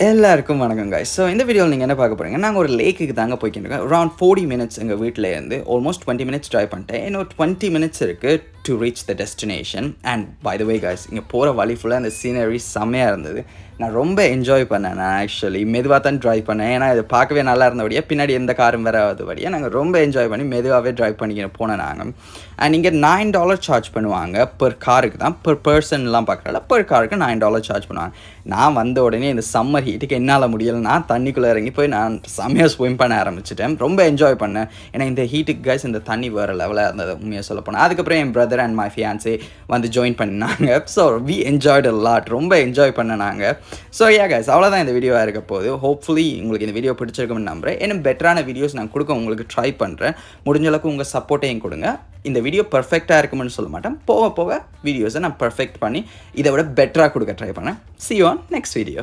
எல்லாருக்கும் வணக்கம் guys. So இந்த வீடியோவில் நீங்கள் என்ன பார்க்க போகிறீங்க, நாங்கள் ஒரு லேக்குக்கு தாங்க போய்க்கிட்டு இருக்கோம். அரௌண்ட் 40 மினிட்ஸ் எங்கள் வீட்டிலேருந்து ஆல்மோஸ்ட் 20 மினிட்ஸ் ட்ரைவ் பண்ணிட்டேன். இன்னும் 20 மினிட்ஸ் இருக்குது to reach the destination. And by the way guys, இங்கே போகிற வழி ஃபுல்லாக அந்த சீனரி செம்மையாக இருந்தது. நான் ரொம்ப என்ஜாய் பண்ணேன். நான் ஆக்சுவலி மெதுவாக தான் ட்ரைவ் பண்ணேன். ஏன்னா இது பார்க்கவே நல்லா இருந்தபடியாக பின்னாடி எந்த காரும் வராதபடியாக நாங்கள் ரொம்ப என்ஜாய் பண்ணி மெதுவாகவே ட்ரைவ் பண்ணிக்கிட்டு போனேன் நாங்கள். அண்ட் இங்கே $9 சார்ஜ் பண்ணுவாங்க பெர் காருக்கு தான், பெர் பர்சன்லாம் பார்க்குறல பெர் காருக்கு $9 சார்ஜ் பண்ணுவாங்க. நான் வந்த உடனே இந்த சம்மர் ஹீட்டுக்கு என்னால் முடியலைன்னா தண்ணிக்குள்ளே இறங்கி போய் நான் செம்மையாக ஸ்விம் பண்ண ஆரம்பிச்சிட்டேன். ரொம்ப என்ஜாய் பண்ணேன். ஏன்னா இந்த ஹீட்டுக்கு கைஸ் இந்த தண்ணி வேறு லெவலாக இருந்தது உண்மையாக சொல்ல போனேன். அதுக்கப்புறம் என் பிரதர் அண்ட் மை ஃபியான்ஸே வந்து ஜாயின் பண்ணினாங்க. ஸோ வி என்ஜாய்டு லாட், ரொம்ப என்ஜாய் பண்ணாங்க. ஸோ யா கைஸ், அவ்வளோதான் இந்த வீடியோவாக இருக்க போகுது. ஹோப்ஃபுல்லி உங்களுக்கு இந்த வீடியோ பிடிச்சிருக்குன்னு நம்புறேன். இன்னும் பெட்டரான வீடியோஸ் நான் கொடுக்க உங்களுக்கு ட்ரை பண்ணுறேன். முடிஞ்ச அளவுக்கு உங்கள் சப்போர்ட்டையும் கொடுங்க. இந்த வீடியோ பர்ஃபெக்டாக இருக்குமென்னு சொல்ல மாட்டேன். போக போக வீடியோஸை நான் பர்ஃபெக்ட் பண்ணி இதை விட பெட்டராக கொடுக்க ட்ரை பண்ணேன். See you on next video.